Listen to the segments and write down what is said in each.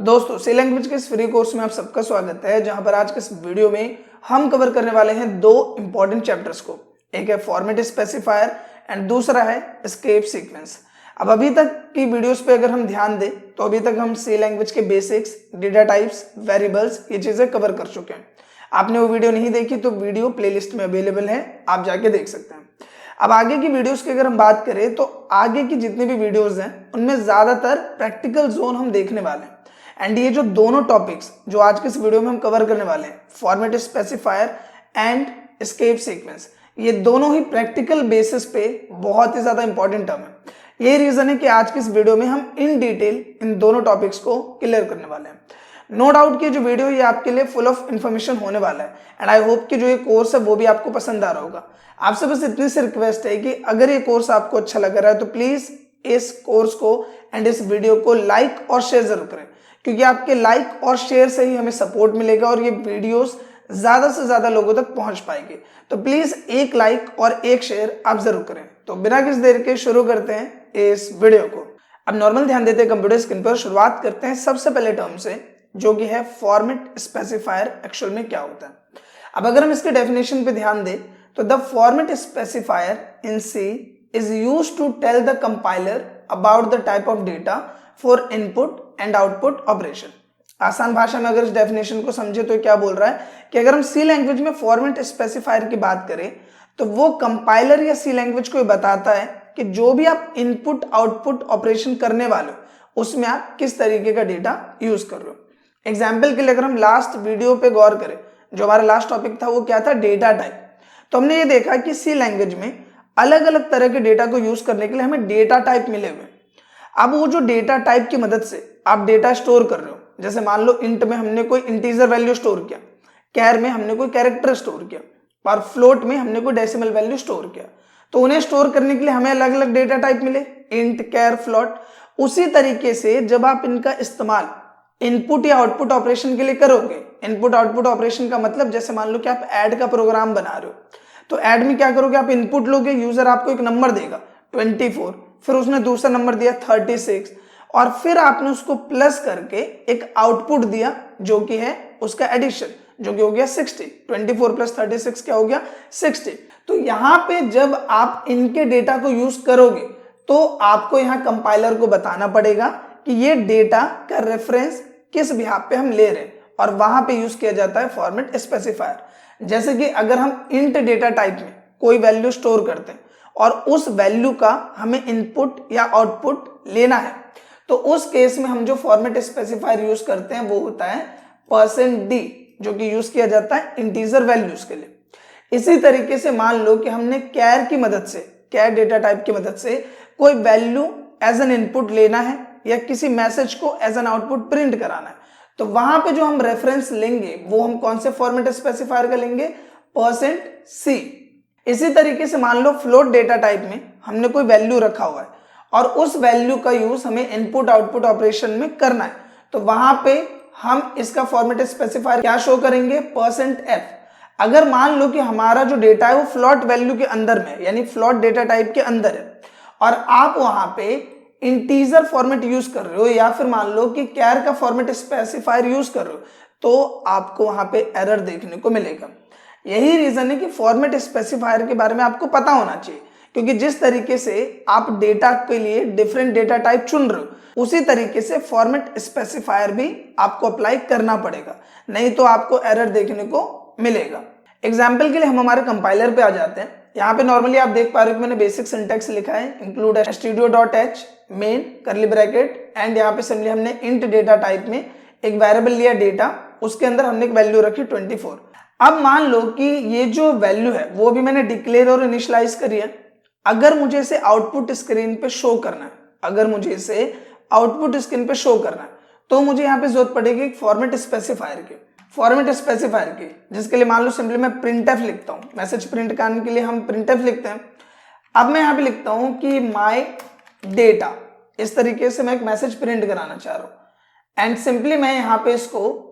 दोस्तों सी लैंग्वेज के इस फ्री कोर्स में आप सबका स्वागत है, जहां पर आज के इस वीडियो में हम कवर करने वाले हैं दो इंपॉर्टेंट चैप्टर्स को। एक है फॉर्मेट स्पेसिफायर एंड दूसरा है एस्केप सीक्वेंस। अब अभी तक की वीडियोस पे अगर हम ध्यान दें तो अभी तक हम सी लैंग्वेज के बेसिक्स, डेटा टाइप्स, वेरिएबल्स ये चीजें कवर कर चुके हैं। आपने वो वीडियो नहीं देखी तो वीडियो प्लेलिस्ट में अवेलेबल है, आप जाके देख सकते हैं। अब आगे की वीडियोस की अगर हम बात करें तो आगे की जितनी भी वीडियोस हैं उनमें ज्यादातर प्रैक्टिकल जोन हम देखने वाले हैं। एंड ये जो दोनों टॉपिक्स जो आज के इस वीडियो में हम कवर करने वाले हैं, format specifier and escape sequence, ये दोनों ही प्रैक्टिकल बेसिस पे बहुत ही ज्यादा इंपॉर्टेंट टर्म है। यही रीजन है कि आज की इस वीडियो में हम इन डिटेल इन दोनों टॉपिक्स को क्लियर करने वाले हैं। नो डाउट कि जो वीडियो ये आपके लिए फुल ऑफ इन्फॉर्मेशन होने वाला है एंड आई होप कि जो ये कोर्स है वो भी आपको पसंद आ रहा होगा। आपसे बस इतनी सी रिक्वेस्ट है कि अगर ये कोर्स आपको अच्छा लग रहा है तो प्लीज इस कोर्स को एंड इस वीडियो को लाइक और शेयर जरूर करें, क्योंकि आपके लाइक और शेयर से ही हमें सपोर्ट मिलेगा और ये वीडियोस ज्यादा से ज्यादा लोगों तक पहुंच पाएंगे। तो प्लीज एक लाइक और एक शेयर आप जरूर करें। तो बिना किसी देर के शुरू करते हैं इस वीडियो को। अब नॉर्मल ध्यान देते हैं कंप्यूटर स्क्रीन पर। शुरुआत करते हैं सबसे पहले टर्म से, जो कि है फॉर्मेट स्पेसिफायर एक्चुअल में क्या होता है। अब अगर हम इसके डेफिनेशन पे ध्यान दें तो the format specifier in C is used to tell the compiler about the type of data for input and output operation. आसान भाषा में अगर इस डेफिनेशन को समझे तो क्या बोल रहा है कि अगर हम सी लैंग्वेज में फॉर्मेट स्पेसिफायर की बात करें तो वो कंपाइलर या सी लैंग्वेज को बताता है कि जो भी आप इनपुट आउटपुट ऑपरेशन करने वाले हो उसमें आप किस तरीके का डेटा यूज कर रहे हो। एग्जाम्पल के लिए अगर हम लास्ट वीडियो पे गौर करें, जो हमारा लास्ट टॉपिक था वो क्या था, डेटा टाइप। तो हमने ये देखा कि सी लैंग्वेज में अलग अलग तरह के डेटा को यूज करने के लिए हमें डेटा टाइप मिले हुए। अब वो जो डेटा टाइप की मदद से आप डेटा स्टोर कर रहे हो, जैसे मान लो इंट में हमने कोई इंटीजर वैल्यू स्टोर किया, कैर में हमने कोई कैरेक्टर स्टोर किया और फ्लोट में हमने कोई डेसिमल वैल्यू स्टोर किया, तो उन्हें स्टोर करने के लिए हमें अलग अलग डेटा टाइप मिले, इंट, कैर, फ्लोट। उसी तरीके से जब आप इनका इस्तेमाल इनपुट या आउटपुट ऑपरेशन के लिए करोगे, इनपुट आउटपुट ऑपरेशन का मतलब जैसे मान लो कि आप ऐड का प्रोग्राम बना रहे हो, तो ऐड में क्या करोगे, आप इनपुट लोगे, यूजर आपको एक नंबर देगा 24, फिर उसने दूसरा नंबर दिया 36 और फिर आपने उसको प्लस करके एक आउटपुट दिया जो कि है उसका एडिशन, जो कि हो गया 60। 24 प्लस 36 क्या हो गया, 60। तो यहाँ पे जब आप इनके डेटा को यूज करोगे तो आपको यहाँ कंपाइलर को बताना पड़ेगा कि ये डेटा का रेफरेंस किस बिहाफ पे हम ले रहे हैं, और वहां पे यूज किया जाता है फॉर्मेट स्पेसिफायर। जैसे कि अगर हम इंट डेटा टाइप में कोई वैल्यू स्टोर करते हैं और उस वैल्यू का हमें इनपुट या आउटपुट लेना है, तो उस केस में हम जो फॉर्मेट स्पेसिफायर यूज करते हैं वो होता है %d, जो कि यूज किया जाता है इंटीजर वैल्यूज के लिए। इसी तरीके से मान लो कि हमने कैर की मदद से, कैर डेटा टाइप की मदद से कोई वैल्यू एज एन इनपुट लेना है या किसी मैसेज को एज एन आउटपुट प्रिंट कराना है, तो वहां पे जो हम रेफरेंस लेंगे वो हम कौन से फॉर्मेट स्पेसिफायर का लेंगे, %c। इसी तरीके से मान लो फ्लोट डेटा टाइप में हमने कोई वैल्यू रखा हुआ है और उस वैल्यू का यूज हमें इनपुट आउटपुट ऑपरेशन में करना है, तो वहां पे हम इसका फॉर्मेट स्पेसिफायर क्या शो करेंगे, %f। अगर मान लो कि हमारा जो डेटा है वो फ्लोट वैल्यू के अंदर में, यानी फ्लोट डेटा टाइप के अंदर है, और आप वहां पे इंटीजर फॉर्मेट यूज कर रहे हो या फिर मान लो कि कैर का फॉर्मेट स्पेसिफायर यूज कर रहे हो, तो आपको वहां पे एरर देखने को मिलेगा। यही रीजन है कि फॉर्मेट स्पेसिफायर के बारे में आपको पता होना चाहिए, क्योंकि जिस तरीके से आप डेटा के लिए डिफरेंट डेटा टाइप चुन रहे हो उसी तरीके से फॉर्मेट स्पेसिफायर भी आपको अप्लाई करना पड़ेगा, नहीं तो आपको एरर देखने को मिलेगा। एग्जाम्पल के लिए हम हमारे कंपाइलर पे आ जाते हैं। यहाँ पे नॉर्मली आप देख पा रहे हो कि मैंने बेसिक सिंटैक्स लिखा है, include stdio.h main curly bracket and यहाँ पे सिंपली हमने इंट डेटा टाइप में एक वेरिएबल लिया डेटा, उसके अंदर हमने एक वैल्यू रखी 24। अब मान लो कि ये जो वैल्यू है वो भी मैंने डिक्लेयर और इनिशियलाइज करी है। अगर मुझे इसे आउटपुट स्क्रीन पे शो करना है, अगर मुझे इसे आउटपुट स्क्रीन पे शो करना है, तो मुझे यहाँ पे जरूरत पड़ेगी एक फॉर्मेट स्पेसिफायर की, जिसके लिए मान लो सिंपली मैं printf लिखता हूँ, मैसेज प्रिंट करने के लिए हम printf लिखते हैं। अब मैं यहाँ पे लिखता हूँ कि माई डेटा, इस तरीके से मैं एक मैसेज प्रिंट कराना चाह रहा हूँ एंड सिंपली मैं यहाँ पे इसको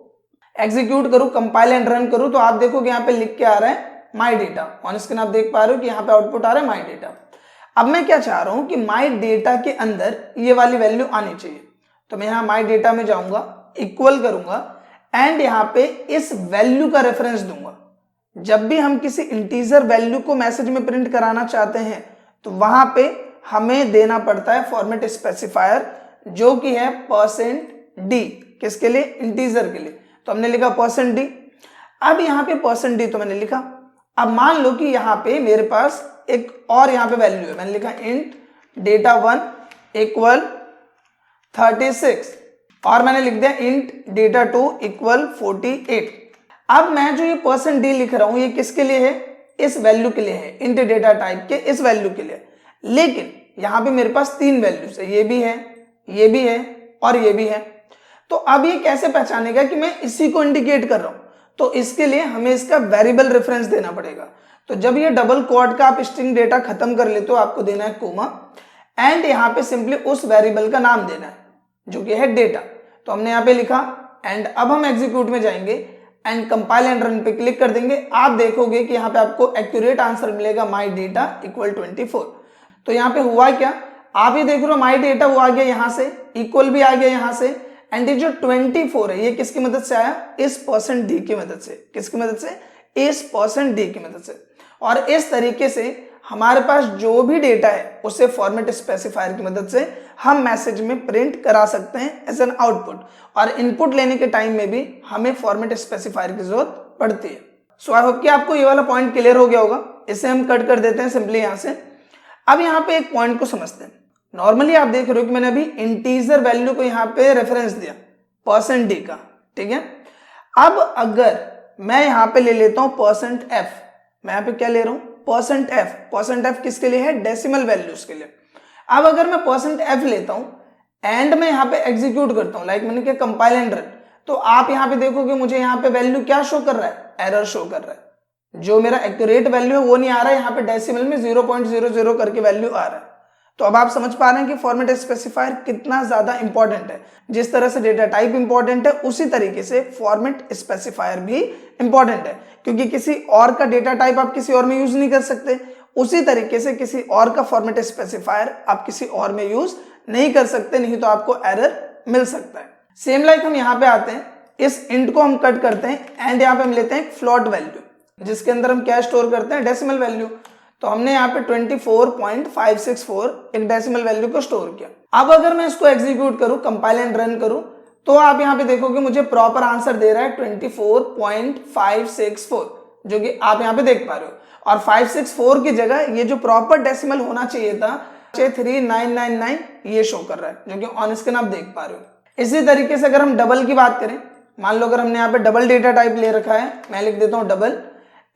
एग्जीक्यूट करूँ, कंपाइल एंड रन करूँ, तो आप देखोगे यहाँ पे लिख के आ रहा है माई डेटा। ऑन स्क्रीन आप देख पा रहे हो कि यहाँ पे आउटपुट आ रहा है माई डेटा। अब मैं क्या चाह रहा हूँ कि माई डेटा के अंदर ये वाली वैल्यू आनी चाहिए, तो मैं यहाँ माई डेटा में जाऊंगा इक्वल करूंगा एंड यहाँ पे इस वैल्यू का रेफरेंस दूंगा। जब भी हम किसी इंटीजर वैल्यू को मैसेज में प्रिंट कराना चाहते हैं तो वहां पे हमें देना पड़ता है फॉर्मेट स्पेसिफायर जो कि है %d। किसके लिए? इंटीजर के लिए। तो हमने लिखा %d। अब यहाँ पे %d तो मैंने लिखा। अब मान लो कि यहाँ पे मेरे पास एक और यहाँ पे वैल्यू है, मैंने लिखा int data1 इक्वल 36 और मैंने लिख दिया int data2 इक्वल 48। अब मैं जो ये %d लिख रहा हूं ये किसके लिए है? इस वैल्यू के लिए है, int डेटा टाइप के इस वैल्यू के लिए। लेकिन यहां पे मेरे पास 3 वैल्यूज है, ये भी है, ये भी है और ये भी है। तो अब ये कैसे पहचानेगा कि मैं इसी को इंडिकेट कर रहा हूं? तो इसके लिए हमें इसका वेरिएबल रेफरेंस देना पड़ेगा। तो जब ये डबल क्वाड का आप स्ट्रिंग डेटा खत्म कर लेते हो आपको देना है कोमा एंड यहाँ पे सिंपली उस वेरिएबल का नाम देना है जो कि है डेटा। तो हमने यहाँ पे लिखा एंड अब हम एग्जीक्यूट में जाएंगे एंड कंपाइल एंड रन पे क्लिक कर देंगे। आप देखोगे कि यहाँ पे आपको एक्यूरेट आंसर मिलेगा माई डेटा इक्वल 24। तो यहाँ पे हुआ क्या, आप ये देख रहे हो माई डेटा वो आ गया यहाँ से, इक्वल भी आ गया यहाँ से एंड ये जो 24 है ये किसकी मदद से आया? इस %d की मदद से। किसकी मदद से? इस %d की मदद से। और इस तरीके से हमारे पास जो भी डेटा है उसे फॉर्मेट स्पेसिफायर की मदद से हम मैसेज में प्रिंट करा सकते हैं एज एन आउटपुट। और इनपुट लेने के टाइम में भी हमें फॉर्मेट स्पेसिफायर की जरूरत पड़ती है। सो आई होप कि आपको ये वाला पॉइंट क्लियर हो गया होगा। इसे हम कट कर देते हैं सिंपली यहाँ से। अब यहाँ पे एक पॉइंट को समझते हैं। नॉर्मली आप देख रहे हो कि मैंने अभी इंटीजर वैल्यू को यहाँ पे रेफरेंस दिया %d का, ठीक है। अब अगर मैं यहाँ पे ले लेता हूँ %f, मैं यहाँ पे क्या ले रहा हूँ? %f किसके लिए है? डेसिमल वैल्यूज के लिए। अब अगर मैं %f लेता हूँ एंड मैं यहाँ पे एग्जीक्यूट करता हूँ, लाइक मैंने क्या कंपाइल एंड रन, तो आप यहाँ पे देखोगे मुझे यहाँ पे वैल्यू क्या शो कर रहा है? एरर शो कर रहा है। जो मेरा एक्यूरेट वैल्यू है वो नहीं आ रहा है, यहाँ पे डेसिमल में 0.00 करके वैल्यू आ रहा है। तो अब आप समझ पा रहे हैं कि फॉर्मेट स्पेसिफायर कितना ज्यादा इंपॉर्टेंट है। जिस तरह से डेटा टाइप इंपॉर्टेंट है उसी तरीके से फॉर्मेट स्पेसिफायर भी इंपॉर्टेंट है, क्योंकि किसी और का डेटा टाइप आप किसी और में यूज नहीं कर सकते, उसी तरीके से किसी और का फॉर्मेट स्पेसिफायर आप किसी और में यूज नहीं कर सकते, नहीं तो आपको एरर मिल सकता है। सेम लाइक हम यहाँ पे आते हैं, इस इंट को हम कट करते हैं एंड यहाँ पे हम लेते हैं फ्लोट वैल्यू जिसके अंदर हम क्या स्टोर करते हैं? Decimal value. तो हमने यहाँ पे 24.564 एक डेसिमल वैल्यू को स्टोर किया। अब अगर मैं इसको एग्जीक्यूट करूं, कंपाइल एंड रन करूं, तो आप यहाँ पे देखोगे मुझे प्रॉपर आंसर दे रहा है 24.564 जो कि आप यहाँ पे देख पा रहे हो। और 564 की जगह ये जो प्रॉपर डेसिमल होना चाहिए था 3999 ये शो कर रहा है, जो कि ऑन स्क्रीन आप देख पा रहे हो। इसी तरीके से अगर हम डबल की बात करें, मान लो अगर हमने यहाँ पे डबल डेटा टाइप ले रखा है, मैं लिख देता हूँ डबल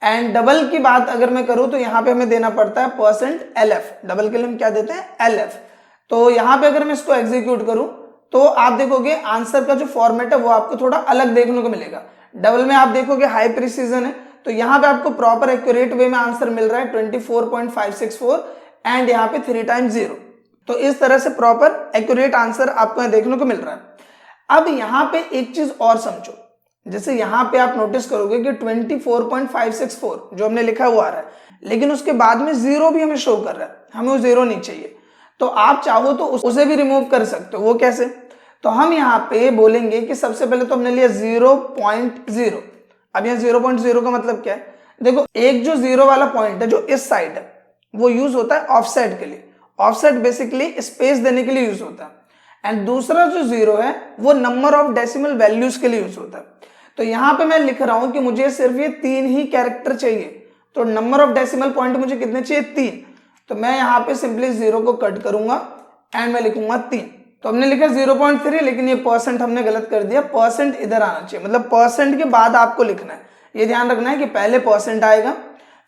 एंड डबल की बात अगर मैं करूं तो यहाँ पे हमें देना पड़ता है %lf। डबल के लिए हम क्या देते हैं? lf। तो यहाँ पे अगर मैं इसको एग्जीक्यूट करूं तो आप देखोगे आंसर का जो फॉर्मेट है वो आपको थोड़ा अलग देखने को मिलेगा। डबल में आप देखोगे हाई प्रिसीजन है, तो यहाँ पे आपको प्रॉपर एक्यूरेट वे में आंसर मिल रहा है 24.564 एंड यहाँ पे 3 टाइम्स 0। तो इस तरह से प्रॉपर एक्यूरेट आंसर आपको यहाँ देखने को मिल रहा है। अब यहाँ पे एक चीज और समझो, जैसे यहाँ पे आप नोटिस करोगे कि 24.564 जो हमने लिखा हुआ आ रहा है, लेकिन उसके बाद में 0 भी हमें शो कर रहा है, हमें वो 0 नहीं चाहिए। तो आप चाहो तो उसे भी रिमूव कर सकते हो। वो कैसे? तो हम यहाँ पे बोलेंगे कि सबसे पहले तो हमने लिया 0.0। अब यहाँ 0.0 का मतलब क्या है? देखो, एक जो 0 वाला पॉइंट है जो इस साइड है वो यूज होता है ऑफसेट के लिए। ऑफसेट बेसिकली स्पेस देने के लिए यूज होता है एंड दूसरा जो 0 है वो नंबर ऑफ डेसिमल वैल्यूज के लिए यूज होता है। तो यहाँ पे मैं लिख रहा हूं कि मुझे सिर्फ ये 3 ही कैरेक्टर चाहिए, तो नंबर ऑफ डेसिमल पॉइंट मुझे कितने चाहिए? 3। तो मैं यहाँ पे सिंपली 0 को कट करूंगा एंड मैं लिखूंगा 3। तो हमने लिखा 0.3, लेकिन ये % हमने गलत कर दिया, % इधर आना चाहिए, मतलब % के बाद आपको लिखना है। ये ध्यान रखना है कि पहले % आएगा,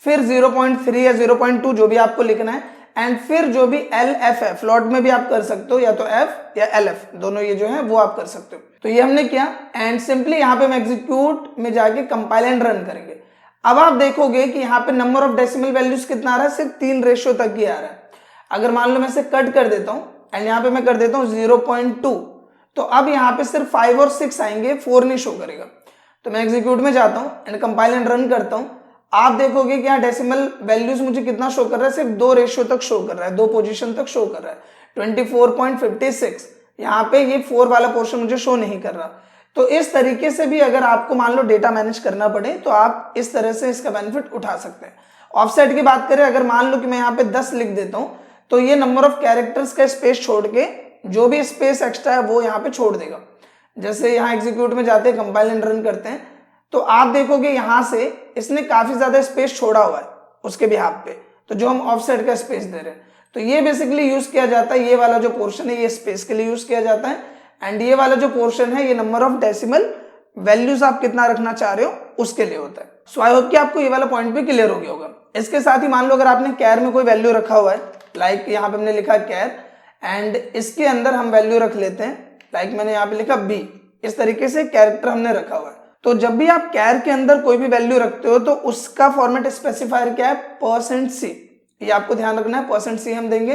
फिर 0.3 या 0.2 जो भी आपको लिखना है एंड फिर जो भी LF है, फ्लोट में भी आप कर सकते हो, या तो F या LF, दोनों ये जो है वो आप कर सकते हो। तो ये हमने किया एंड सिंपली यहाँ पे हम एग्जीक्यूट में जाके कंपाइल एंड रन करेंगे। अब आप देखोगे कि यहाँ पे नंबर ऑफ डेसिमल वैल्यूज कितना आ रहा है? सिर्फ 3 रेशियो तक ही आ रहा है। अगर मान लो मैं इसे कट कर देता हूँ एंड यहाँ पे मैं कर देता हूँ 0.2, तो अब यहाँ पे सिर्फ 5 और 6 आएंगे, 4 नहीं शो करेगा। तो मैं एग्जीक्यूट में जाता हूँ एंड कंपाइल एंड रन करता हूँ। आप देखोगे कि यहाँ डेसिमल वैल्यूज मुझे कितना शो कर रहा है? सिर्फ 2 रेशियो तक शो कर रहा है, 2 पोजीशन तक शो कर रहा है, 24.56। यहाँ पे ये 4 वाला पोर्शन मुझे शो नहीं कर रहा। तो इस तरीके से भी अगर आपको मान लो डेटा मैनेज करना पड़े तो आप इस तरह से इसका बेनिफिट उठा सकते हैं। ऑफसेट की बात करें, अगर मान लो कि मैं यहाँ पे 10 लिख देता हूं तो ये नंबर ऑफ कैरेक्टर्स का स्पेस छोड़ के जो भी स्पेस एक्स्ट्रा है वो यहाँ पे छोड़ देगा। जैसे यहाँ एग्जीक्यूट में जाते हैं, कंपाइल एंड रन करते हैं, तो आप देखोगे यहां से इसने काफी ज्यादा स्पेस छोड़ा हुआ है उसके बिहाफ पे, तो जो हम ऑफसेट का स्पेस दे रहे हैं। तो ये बेसिकली यूज किया जाता है, ये वाला जो पोर्शन है ये स्पेस के लिए यूज किया जाता है, एंड ये वाला जो पोर्शन है ये नंबर ऑफ डेसिमल वैल्यूज आप कितना रखना चाह रहे हो उसके लिए होता है। सो आई होप कि आपको ये वाला पॉइंट भी क्लियर हो गया होगा। इसके साथ ही मान लो अगर आपने कैर में कोई वैल्यू रखा हुआ है, लाइक यहाँ पे हमने लिखा कैर, एंड इसके अंदर हम वैल्यू रख लेते हैं, लाइक मैंने यहाँ पे लिखा बी, इस तरीके से कैरेक्टर हमने रखा हुआ है। तो जब भी आप कैर के अंदर कोई भी वैल्यू रखते हो तो उसका फॉर्मेट स्पेसिफायर क्या है, %c, ये आपको ध्यान रखना है, %c हम देंगे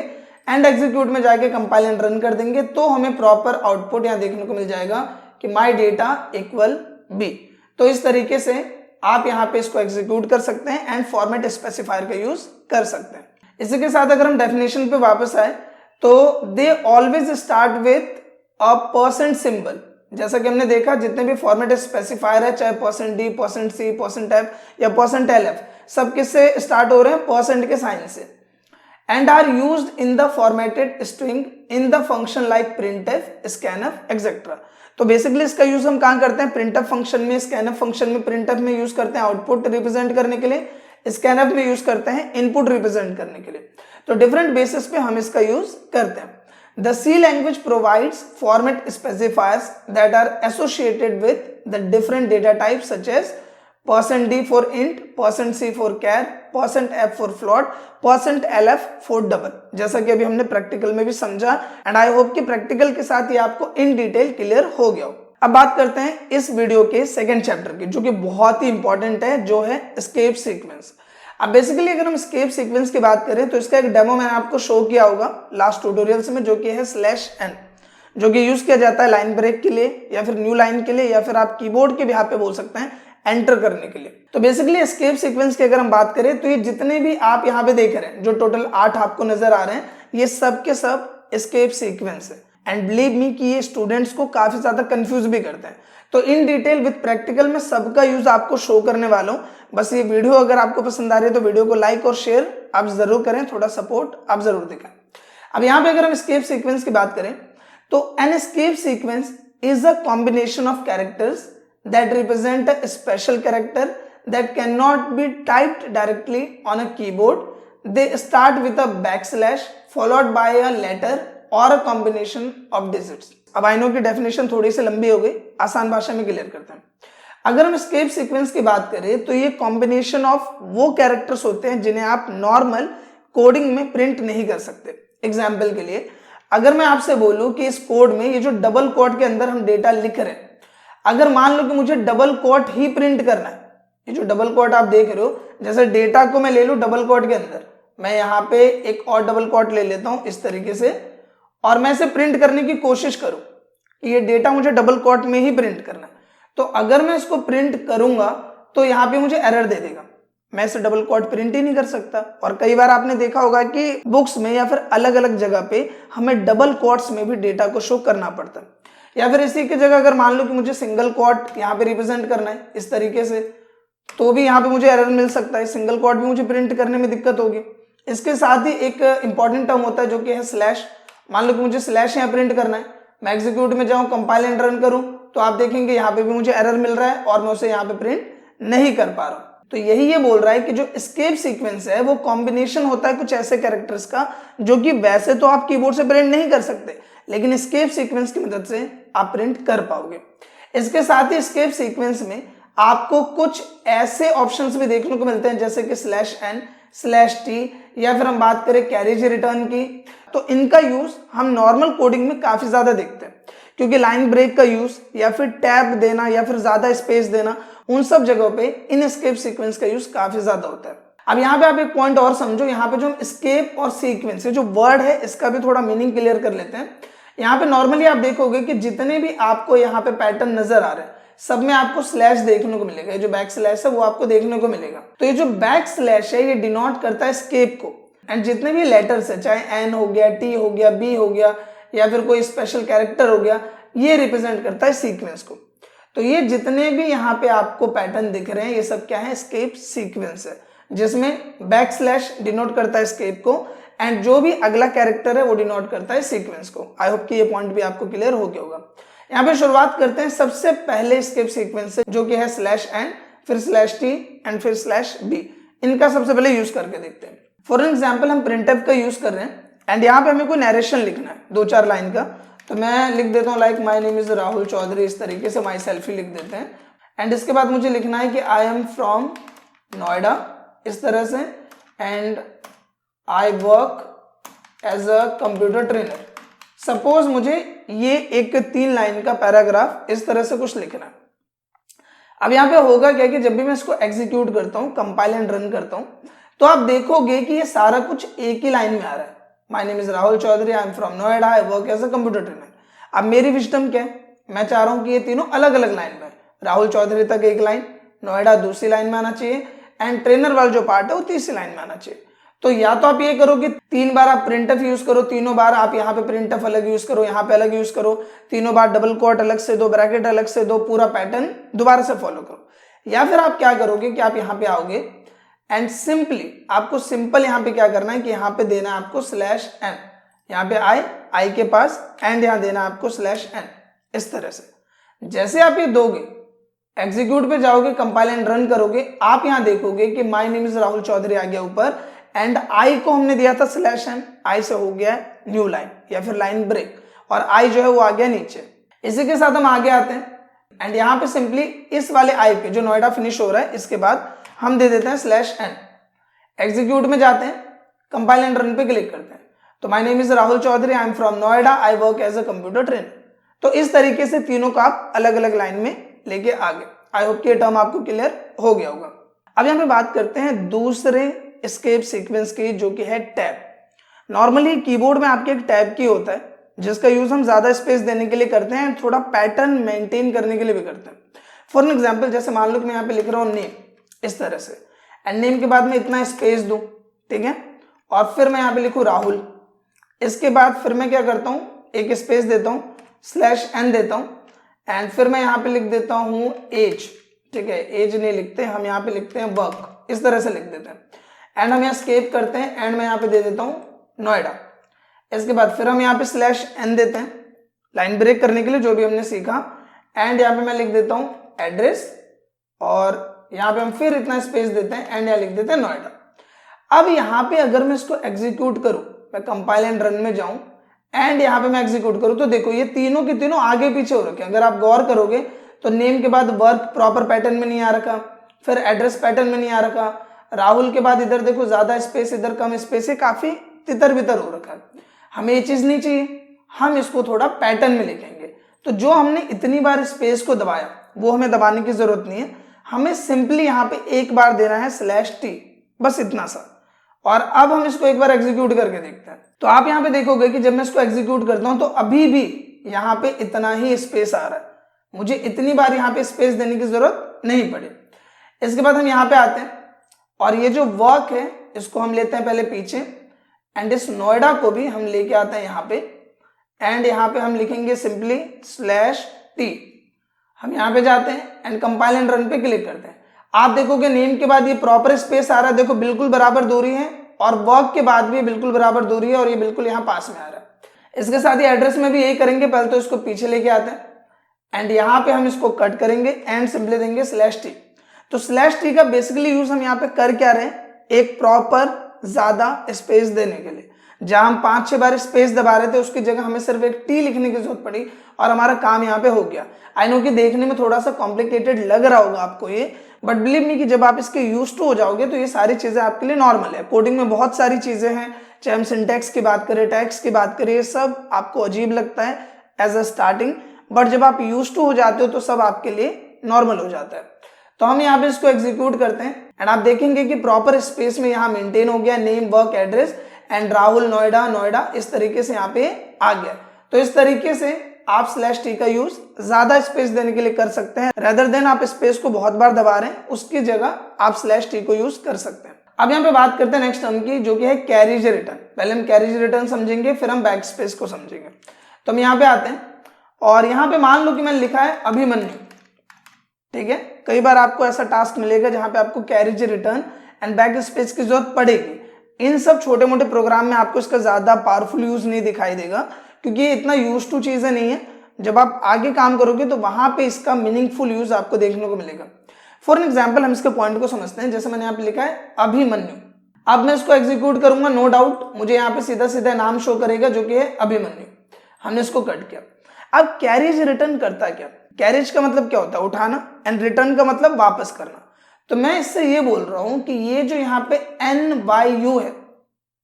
एंड एग्जीक्यूट में जाके कंपाइल एंड रन कर देंगे, तो हमें प्रॉपर आउटपुट यहाँ देखने को मिल जाएगा कि माई डेटा इक्वल बी। तो इस तरीके से आप यहाँ पे इसको एग्जीक्यूट कर सकते हैं एंड फॉर्मेट स्पेसिफायर का यूज कर सकते हैं। इसी के साथ अगर हम डेफिनेशन पे वापस आए तो they always start with a % symbol. जैसा कि हमने देखा जितने भी फॉर्मेट स्पेसिफायर है, चाहे %d, %c, %f या %lf, सब किससे स्टार्ट हो रहे हैं, % के साइन से, and are used in the formatted string in the function like printf, scanf etcetera. तो बेसिकली इसका यूज हम कहां करते हैं, printf फंक्शन में, scanf फंक्शन में। printf में यूज करते हैं आउटपुट रिप्रेजेंट करने के लिए, scanf में यूज करते हैं इनपुट रिप्रेजेंट करने के लिए। तो डिफरेंट बेसिस पे हम इसका यूज करते हैं। The C language provides format specifiers that are associated with the different data types such as %d for int, %c for char, %f for float, %lf for double, जैसा कि अभी हमने practical में भी समझा, एंड आई होप कि practical के साथ ही आपको इन डिटेल क्लियर हो गया हो। अब बात करते हैं इस वीडियो के सेकंड चैप्टर की, जो कि बहुत ही इंपॉर्टेंट है, जो है एस्केप सीक्वेंस। अब बेसिकली अगर हम एस्केप सीक्वेंस की बात करें तो इसका एक डेमो मैंने आपको शो किया होगा लास्ट ट्यूटोरियल्स में, जो कि है /n, जो कि यूज किया जाता है लाइन ब्रेक के लिए या फिर न्यू लाइन के लिए, या फिर आप कीबोर्ड के बिहाफ पे बोल सकते हैं एंटर करने के लिए। तो बेसिकली एस्केप सीक्वेंस की अगर हम बात करें तो ये जितने भी आप यहाँ पे देख रहे हैं, जो टोटल 8 आपको नजर आ रहे हैं, ये सब के सब एस्केप सीक्वेंस है। एंड बिलीव मी कि ये स्टूडेंट्स को काफी ज्यादा कंफ्यूज भी करते हैं। तो इन डिटेल विद प्रैक्टिकल में सबका यूज आपको शो करने वाला हूं। बस ये वीडियो अगर आपको पसंद आ रही है तो वीडियो को लाइक और शेयर आप जरूर करें, थोड़ा सपोर्ट आप जरूर दिखाएं। अब यहाँ पे अगर हम एस्केप सीक्वेंस की बात करें तो an escape sequence is a combination of characters that represent a special character that can not be typed directly on a keyboard. They start with a backslash followed by a letter और a combination of digits. अब I know की definition थोड़ी सी लंबी हो गई, आसान भाषा में क्लियर करते हैं। अगर हम एस्केप सीक्वेंस की बात करें तो ये कॉम्बिनेशन ऑफ वो कैरेक्टर्स होते हैं जिन्हें आप नॉर्मल कोडिंग में प्रिंट नहीं कर सकते। एग्जाम्पल के लिए अगर मैं आपसे बोलूं कि इस कोड में ये जो डबल कोट के अंदर हम डेटा लिख रहे हैं, अगर मान लो कि मुझे डबल कोट ही प्रिंट करना है, ये जो डबल कोट आप देख रहे हो, जैसे डेटा को मैं ले लूं डबल कोट के अंदर, मैं यहाँ पे एक और डबल कोट ले लेता हूं इस तरीके से, और मैं इसे प्रिंट करने की कोशिश करूं कि ये डेटा मुझे डबल कोट में ही प्रिंट करना है, तो अगर मैं इसको प्रिंट करूंगा तो यहाँ पे मुझे एरर दे देगा, मैं इसे डबल कोट प्रिंट ही नहीं कर सकता। और कई बार आपने देखा होगा कि बुक्स में या फिर अलग अलग जगह पे हमें डबल कोट्स में भी डेटा को शो करना पड़ता है, या फिर इसी की जगह अगर मान लो कि मुझे सिंगल कोट यहाँ पे रिप्रेजेंट करना है इस तरीके से, तो भी यहाँ पे मुझे एरर मिल सकता है, सिंगल कोट भी मुझे प्रिंट करने में दिक्कत होगी। इसके साथ ही एक इंपॉर्टेंट टर्म होता है जो कि है स्लैश। मान लो कि मुझे स्लैश यहाँ प्रिंट करना है, मैं एग्जीक्यूट में जाऊं, कंपाइल एंड रन करूं, तो आप देखेंगे यहाँ पे भी मुझे एरर मिल रहा है और मैं उसे यहाँ पे प्रिंट नहीं कर पा रहा हूं। तो यही ये बोल रहा है कि जो एस्केप सीक्वेंस है वो कॉम्बिनेशन होता है कुछ ऐसे कैरेक्टर्स का जो कि वैसे तो आप कीबोर्ड से प्रिंट नहीं कर सकते, लेकिन एस्केप सीक्वेंस की मदद से आप प्रिंट कर पाओगे। इसके साथ ही एस्केप सीक्वेंस में आपको कुछ ऐसे ऑप्शंस भी देखने को मिलते हैं जैसे कि /n, /t, या फिर हम बात करें कैरेज रिटर्न की, तो इनका यूज हम नॉर्मल कोडिंग में काफी ज्यादा देखते हैं, क्योंकि लाइन ब्रेक का यूज या फिर टैब देना या फिर ज्यादा स्पेस देना, उन सब जगहों पे इन एस्केप सीक्वेंस का यूज काफी ज्यादा होता है। अब यहाँ पे आप एक पॉइंट और समझो, यहाँ पे जो हम एस्केप और सीक्वेंस जो वर्ड है इसका भी थोड़ा मीनिंग क्लियर कर लेते हैं। यहाँ पे नॉर्मली आप देखोगे कि जितने भी आपको यहाँ पे पैटर्न नजर आ रहे हैं सब में आपको स्लैश देखने को मिलेगा, ये जो बैक स्लैश है वो आपको देखने को मिलेगा। तो ये जो बैक स्लैश है ये डिनोट करता है एस्केप को, एंड जितने भी लेटर्स है, चाहे एन हो गया, टी हो गया, बी हो गया, या फिर कोई स्पेशल कैरेक्टर हो गया, ये रिप्रेजेंट करता है सीक्वेंस को। तो ये जितने भी यहाँ पे आपको पैटर्न दिख रहे हैं ये सब क्या है, एस्केप सीक्वेंस है, जिसमें बैक स्लैश डिनोट करता है एस्केप को एंड जो भी अगला कैरेक्टर है वो डिनोट करता है सीक्वेंस को। आई होप कि ये पॉइंट भी आपको क्लियर हो गया होगा। यहाँ पे शुरुआत करते हैं सबसे पहले एस्केप सीक्वेंस से, जो कि है स्लैश एन, फिर स्लैश टी एंड फिर स्लैश बी। इनका सबसे पहले यूज करके देखते हैं। फॉर एग्जाम्पल हम प्रिंटफ का यूज कर रहे हैं एंड यहाँ पे हमें कोई नरेशन लिखना है 2-4 लाइन का, तो मैं लिख देता हूँ like my name is Rahul Chaudhary, इस तरीके से माई सेल्फ ही लिख देते हैं। एंड इसके बाद मुझे लिखना है कि आई एम फ्रॉम नोएडा, इस तरह से, and I work as a computer trainer. Suppose मुझे ये एक 3 लाइन का पैराग्राफ इस तरह से कुछ लिखना है। अब यहाँ पे होगा क्या कि जब भी मैं इसको एग्जीक्यूट करता हूँ, कंपाइल एंड रन करता हूँ, तो आप देखोगे कि ये सारा कुछ एक ही लाइन में आ रहा है। My name is Rahul Chaudhary, I am from Noida, I work as a computer trainer. अब मेरी विजडम क्या है, मैं चाह रहा हूं कि ये तीनों अलग अलग लाइन में, राहुल चौधरी तक एक लाइन, नोएडा दूसरी लाइन में आना चाहिए एंड ट्रेनर वाला जो पार्ट है वो तीसरी लाइन में आना चाहिए। तो या तो आप ये करो कि 3 बार आप प्रिंटफ यूज करो, तीनों बार आप यहाँ पे प्रिंटफ अलग यूज करो, यहाँ पे अलग यूज करो, तीनों बार डबल कोट अलग से दो, ब्रैकेट अलग से दो, पूरा पैटर्न दोबारा से फॉलो करो। या फिर आप क्या करोगे कि आप यहाँ पे आओगे एंड सिंपली आपको सिंपल यहाँ पे क्या करना है कि यहाँ पे देना है आपको स्लैश एन, यहाँ पे आई के पास एंड यहाँ देना है आपको स्लैश एन, इस तरह से। जैसे आप ये दोगे, एग्जीक्यूट पे जाओगे, कंपाइल एंड रन करोगे, आप यहाँ देखोगे कि my name is Rahul Chaudhary आ गया ऊपर एंड आई को हमने दिया था स्लैश एन, आई से हो गया न्यू लाइन या फिर लाइन ब्रेक, और आई जो है वो आ गया नीचे। इसी के साथ हम आगे आते हैं एंड यहाँ पे सिंपली इस वाले आई पे जो नोएडा फिनिश हो रहा है इसके बाद हम दे देते हैं स्लैश एन। एग्जीक्यूट में जाते हैं, कंपाइल एंड रन पे क्लिक करते हैं, तो my name is Rahul Chaudhary, I am from Noida, I work as a computer trainer. तो इस तरीके से तीनों को आप अलग अलग लाइन में लेके आगे। आई होप कि ये टर्म आपको क्लियर हो गया होगा। अब यहाँ पे बात करते हैं दूसरे एस्केप सीक्वेंस की, जो कि है टैब। नॉर्मली कीबोर्ड में आपके एक टैब की होता है जिसका यूज हम ज्यादा स्पेस देने के लिए करते हैं, थोड़ा पैटर्न मेंटेन करने के लिए भी करते हैं। फॉर एग्जाम्पल जैसे मान लो कि मैं यहाँ पे लिख रहा हूँ नेम, इस तरह से, एंड नेम के बाद मैं इतना स्पेस दूं, ठीक है, और फिर मैं यहाँ पे लिखूं राहुल। इसके बाद फिर मैं क्या करता हूँ, एक स्पेस देता हूँ, स्लैश एन देता हूँ एंड फिर मैं यहाँ पे लिख देता हूँ एज, ठीक है, एज नहीं लिखते हम, यहाँ पे लिखते हैं वर्क, इस तरह से लिख देते हैं एंड हम यहाँ स्केप करते हैं एंड मैं यहाँ पे दे देता हूँ नोएडा। इसके बाद फिर हम यहाँ पे स्लैश एन देते हैं लाइन ब्रेक करने के लिए, जो भी हमने सीखा, एंड यहाँ पे मैं लिख देता हूँ एड्रेस और यहाँ पे हम फिर इतना स्पेस देते हैं एंड यहाँ लिख देते हैं नोएडा। अब यहाँ पे अगर मैं इसको एग्जीक्यूट करूं, मैं कंपाइल एंड रन में जाऊं एंड यहाँ पे मैं एग्जीक्यूट करूं, तो देखो ये तीनों के तीनों आगे पीछे हो रखे हैं। अगर आप गौर करोगे तो नेम के बाद वर्क प्रॉपर पैटर्न में नहीं आ रखा, फिर एड्रेस पैटर्न में नहीं आ रखा, राहुल के बाद इधर देखो ज्यादा स्पेस, इधर कम स्पेस है, काफी तितर बितर हो रखा है। हमें ये चीज नहीं चाहिए, हम इसको थोड़ा पैटर्न में लिखेंगे। तो जो हमने इतनी बार स्पेस को दबाया वो हमें दबाने की जरूरत नहीं है, हमें सिंपली यहाँ पे एक बार देना है स्लैश टी, बस इतना सा। और अब हम इसको एक बार एग्जीक्यूट करके देखते हैं। तो आप यहाँ पे देखोगे कि जब मैं इसको एग्जीक्यूट करता हूँ तो अभी भी यहाँ पे इतना ही स्पेस आ रहा है, मुझे इतनी बार यहाँ पे स्पेस देने की जरूरत नहीं पड़ी। इसके बाद हम यहाँ पे आते हैं और ये जो वर्क है इसको हम लेते हैं पहले पीछे एंड इस नोएडा को भी हम लेके आते हैं यहाँ पे एंड यहाँ पे हम लिखेंगे सिंपली स्लैश टी। हम यहाँ पे जाते हैं एंड कंपाइल एंड रन पे क्लिक करते हैं। आप देखोगे नेम के बाद ये प्रॉपर स्पेस आ रहा है, देखो बिल्कुल बराबर दूरी है, और वर्क के बाद भी बिल्कुल बराबर दूरी है और ये बिल्कुल यहाँ पास में आ रहा है। इसके साथ ही एड्रेस में भी यही करेंगे, पहले तो इसको पीछे लेके आते हैं एंड यहाँ पे हम इसको कट करेंगे एंड सिंपली देंगे स्लैश टी। तो स्लैश टी का बेसिकली यूज हम यहाँ पे कर क्या रहे हैं, एक प्रॉपर ज्यादा स्पेस देने के लिए। जहां हम 5-6 बार स्पेस दबा रहे थे उसकी जगह हमें सिर्फ एक टी लिखने की जरूरत पड़ी और हमारा काम यहाँ पे हो गया। आई नो कि देखने में थोड़ा सा कॉम्प्लिकेटेड लग रहा होगा आपको ये, बट बिलीव मी कि जब आप इसके यूज टू हो जाओगे तो ये सारी चीजें आपके लिए नॉर्मल है। कोडिंग में बहुत सारी चीजें हैं, चाहे हम सिंटैक्स की बात करें, टैक्स की बात करें, ये सब आपको अजीब लगता है एज अ स्टार्टिंग, बट जब आप यूज टू हो जाते हो तो सब आपके लिए नॉर्मल हो जाता है। तो हम यहाँ पे इसको एग्जीक्यूट करते हैं एंड आप देखेंगे कि प्रॉपर स्पेस में यहाँ मेंटेन हो गया, name work address and Rahul Noida Noida इस तरीके से यहाँ पे आ गया। तो इस तरीके से आप स्लैश टी का यूज ज्यादा स्पेस देने के लिए कर सकते हैं, रेदर देन आप स्पेस को बहुत बार दबा रहे हैं, उसकी जगह आप स्लैश टी को यूज कर सकते हैं। अब यहाँ पे बात करते हैं नेक्स्ट टर्म की, जो कि है कैरीज रिटर्न। पहले हम कैरीज रिटर्न समझेंगे, फिर हम बैक स्पेस को समझेंगे। तो हम यहाँ पे आते हैं और यहाँ पे मान लो कि मैंने लिखा है अभिमन्यु, ठीक है, कई बार आपको ऐसा टास्क मिलेगा जहां पे आपको carriage return and back space की जरूरत पड़ेगी। इन सब छोटे मोटे प्रोग्राम में आपको इसका ज्यादा पावरफुल यूज नहीं दिखाई देगा, क्योंकि ये इतना यूज टू चीजें नहीं है। जब आप आगे काम करोगे तो वहां पे इसका मीनिंगफुल यूज आपको देखने को मिलेगा। फॉर एग्जाम्पल हम इसके पॉइंट को समझते हैं। जैसे मैंने यहाँ पे लिखा है अभिमन्यु, अब मैं इसको एग्जीक्यूट करूंगा, नो डाउट मुझे यहाँ पे सीधा सीधा नाम शो करेगा जो कि है अभिमन्यु। हमने इसको कट किया। अब कैरेज रिटर्न करता क्या? कैरेज का मतलब क्या होता है? उठाना, एंड रिटर्न का मतलब वापस करना। तो मैं इससे ये बोल रहा हूं कि ये जो यहाँ पे NYU है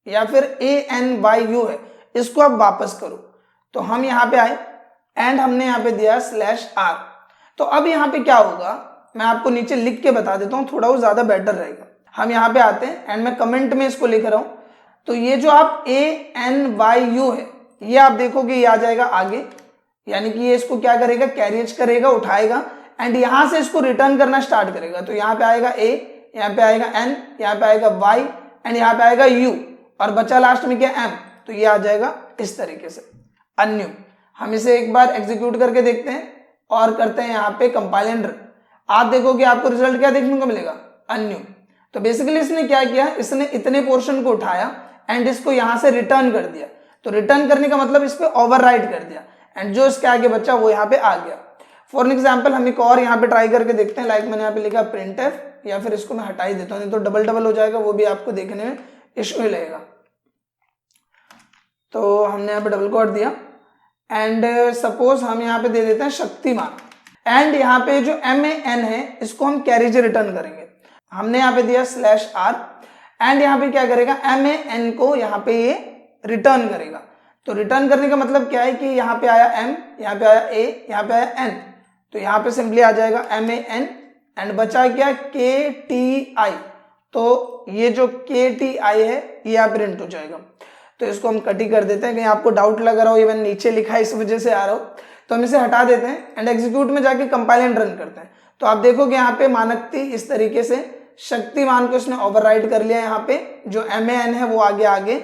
या फिर ANYU है, इसको आप वापस करो। तो हम यहाँ पे आए एंड हमने यहाँ पे दिया /R। तो अब यहाँ पे क्या होगा मैं आपको नीचे लिख के बता देता हूँ, थोड़ा वो ज्यादा बेटर रहेगा। हम यहाँ पे आते हैं एंड मैं कमेंट में इसको लिख रहा हूं। तो ये जो आप ANYU है, ये आप देखोगे ये आ जाएगा आगे, यानी कि ये इसको क्या करेगा? कैरेज करेगा, उठाएगा एंड यहां से इसको रिटर्न करना स्टार्ट करेगा। तो यहाँ पे आएगा A, यहाँ पे आएगा N, यहाँ पे आएगा Y एंड यहाँ पे आएगा U, और बचा लास्ट में क्या? M। तो ये आ जाएगा इस तरीके से अन्यू। हम इसे एक बार एग्जीक्यूट करके देखते हैं और करते हैं यहाँ पे कंपाइल एंड रन। आप देखोगे आपको रिजल्ट क्या देखने को मिलेगा? अन्यू। तो बेसिकली इसने क्या किया, इसने इतने पोर्शन को उठाया एंड इसको यहां से रिटर्न कर दिया। तो रिटर्न करने का मतलब इस पे ओवरराइट कर दिया एंड जो इसके आगे बच्चा वो यहाँ पे आ गया। फॉर एग्जाम्पल हम एक और यहाँ पे ट्राई करके देखते हैं। लाइक मैंने यहाँ पे लिखा printf, या फिर इसको मैं हटा ही देता हूँ, नहीं तो डबल डबल हो जाएगा, वो भी आपको देखने में इश्यू ही लगेगा। तो हमने यहाँ पे डबल कोट दिया एंड सपोज हम यहाँ पे दे देते हैं शक्तिमान, एंड यहाँ पे जो MAN है इसको हम कैरेज रिटर्न करेंगे। हमने यहाँ पे दिया /R एंड यहाँ पे क्या करेगा? MAN को यहाँ पे ये रिटर्न करेगा। तो रिटर्न करने का मतलब क्या है कि यहाँ पे आया M, यहाँ पे आया A, यहाँ पे आया N, तो यहाँ पे सिंपली आ जाएगा MAN एंड बचा क्या? KTI। तो ये जो KTI है ये यहाँ प्रिंट हो जाएगा। तो इसको हम कट ही कर देते हैं, कहीं आपको डाउट लग रहा हो ये मैंने नीचे लिखा है इस वजह से आ रहा हो, तो हम इसे हटा देते हैं एंड एग्जीक्यूट में जाके कंपाइल एंड रन करते हैं। तो आप देखोगे यहाँ पे मानकती इस तरीके से शक्तिमान को इसने ओवरराइड कर लिया। यहाँ पे जो MAN है वो आगे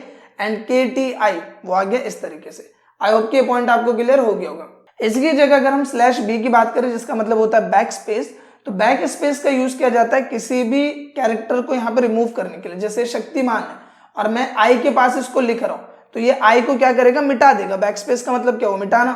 एंड KTI वो आ गया इस तरीके से। आई होप कि ये पॉइंट आपको क्लियर हो गया होगा। इसकी जगह अगर हम /B की बात करें जिसका मतलब होता है बैक स्पेस, तो बैक स्पेस का यूज किया जाता है किसी भी कैरेक्टर को यहाँ पे रिमूव करने के लिए। जैसे शक्तिमान है और मैं I के पास इसको लिख रहा हूँ, तो ये I को क्या करेगा? मिटा देगा। बैक स्पेस का मतलब क्या हो? मिटाना।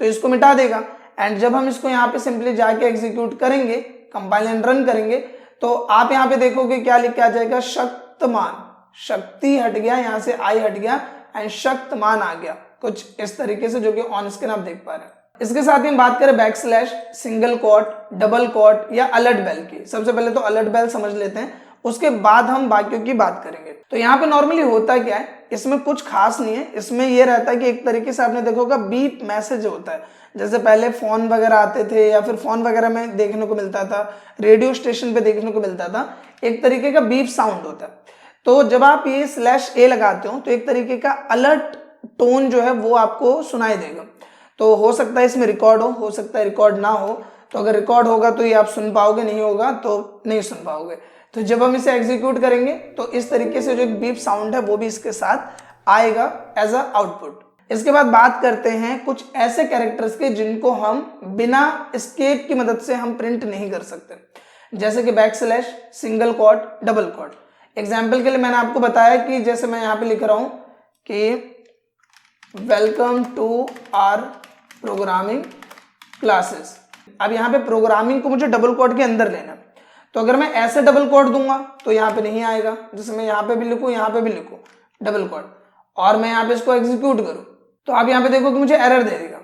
तो इसको मिटा देगा एंड जब हम इसको यहाँ पे सिंपली जाके एग्जीक्यूट करेंगे, कंपाइल एंड रन करेंगे, तो आप यहाँ पे देखोगे क्या लिख के आ जाएगा? शक्तिमान। शक्ति हट गया, यहाँ से I हट गया एंड शक्तिमान आ गया, कुछ इस तरीके से, जो कि ऑन स्क्रीन आप देख पा रहे हैं। इसके साथ ही हम बात करें backslash, single quote, double quote या अलर्ट बेल की। सबसे पहले तो अलर्ट बेल समझ लेते हैं, उसके बाद हम बाकियों की बात करेंगे। तो यहाँ पे नॉर्मली होता क्या है, इसमें कुछ खास नहीं है। इसमें ये रहता है कि एक तरीके से आपने देखोगा बीप मैसेज होता है। जैसे पहले फोन वगैरह आते थे या फिर फोन वगैरह में देखने को मिलता था, रेडियो स्टेशन पे देखने को मिलता था, एक तरीके का बीप साउंड होता है। तो जब आप ये /A लगाते हो तो एक तरीके का अलर्ट टोन जो है वो आपको सुनाई देगा। तो हो सकता है इसमें रिकॉर्ड हो सकता है रिकॉर्ड ना हो। तो अगर रिकॉर्ड होगा तो ये आप सुन पाओगे, नहीं होगा तो नहीं सुन पाओगे। तो जब हम इसे एग्जीक्यूट करेंगे तो इस तरीके से जो एक बीप साउंड है वो भी इसके साथ आएगा एज अ आउटपुट। इसके बाद बात करते हैं कुछ ऐसे कैरेक्टर्स के जिनको हम बिना एस्केप की मदद से हम प्रिंट नहीं कर सकते, जैसे कि backslash, single quote, double quote. Example के लिए मैंने आपको बताया कि जैसे मैं यहाँ पे लिख रहा हूं कि welcome to our programming classes. अब यहाँ पे प्रोग्रामिंग को मुझे डबल कोट के अंदर लेना, तो अगर मैं ऐसे डबल कोट दूंगा तो यहाँ पे नहीं आएगा। जैसे मैं यहाँ पे भी लिखूं, यहाँ पे भी लिखूं डबल कोट, और मैं यहाँ पे इसको एग्जीक्यूट करूं तो आप यहाँ पे देखो कि मुझे एरर दे देगा।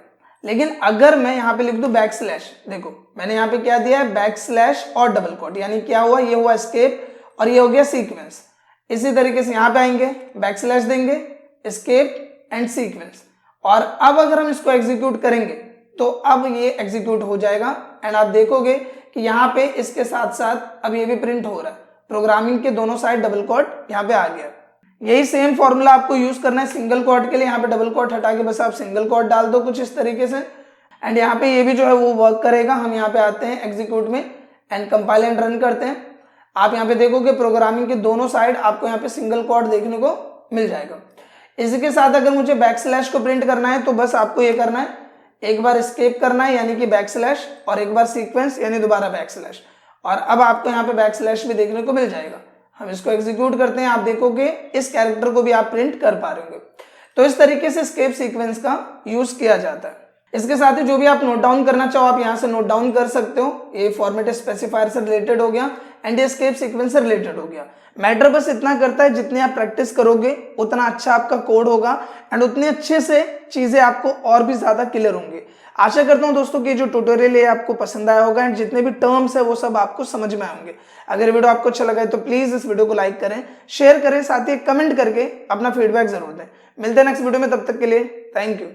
लेकिन अगर मैं यहाँ पे लिख दूं बैकस्लैश, देखो मैंने यहाँ पे क्या दिया है, बैकस्लैश और डबल कोट, यानी क्या हुआ, ये हुआ एस्केप और ये हो गया सीक्वेंस। इसी तरीके से यहाँ पे आएंगे, बैकस्लैश देंगे, एस्केप एंड सीक्वेंस, और अब अगर हम इसको एग्जीक्यूट करेंगे तो अब ये एग्जीक्यूट हो जाएगा एंड आप देखोगे कि यहाँ पे इसके साथ साथ अब ये भी प्रिंट हो रहा है। प्रोग्रामिंग के दोनों साइड डबल कोट यहाँ पे आ गया। यही सेम फॉर्मूला आपको यूज करना है सिंगल कोट के लिए। यहाँ पे डबल कोट हटा के बस आप सिंगल कोट डाल दो कुछ इस तरीके से, एंड यहाँ पे ये भी जो है वो वर्क करेगा। हम यहाँ पे आते हैं एग्जीक्यूट में एंड कंपाइल एंड रन करते हैं। आप यहाँ पे देखोगे प्रोग्रामिंग के दोनों साइड आपको यहाँ पे सिंगल कोट देखने को मिल जाएगा। इसी के साथ अगर मुझे बैकस्लैश को प्रिंट करना है तो बस आपको ये करना है एक बार एस्केप करना है यानी कि बैकस्लैश, और एक बार सीक्वेंस यानी दोबारा बैकस्लैश। और अब आपको यहाँ पे बैकस्लैश भी देखने को मिल जाएगा। हम इसको एग्जीक्यूट करते हैं, आप देखोगे इस कैरेक्टर को भी आप प्रिंट कर पा रहे होंगे। तो इस तरीके से एस्केप सीक्वेंस का यूज किया जाता है। इसके साथ ही जो भी आप नोट डाउन करना चाहो आप यहाँ से नोट डाउन कर सकते हो। ये फॉर्मेट स्पेसिफायर से रिलेटेड हो गया एंड एस्केप सीक्वेंस से रिलेटेड हो गया। मैटर बस इतना करता है जितनी आप प्रैक्टिस करोगे उतना अच्छा आपका कोड होगा एंड उतने अच्छे से चीजें आपको और भी ज्यादा क्लियर होंगे। आशा करता हूं दोस्तों कि जो ट्यूटोरियल है आपको पसंद आया होगा एंड जितने भी टर्म्स है वो सब आपको समझ में आएंगे। अगर वीडियो आपको अच्छा लगा है तो प्लीज इस वीडियो को लाइक करें, शेयर करें, साथ ही कमेंट करके अपना फीडबैक जरूर दें। मिलते हैं नेक्स्ट वीडियो में, तब तक के लिए थैंक यू।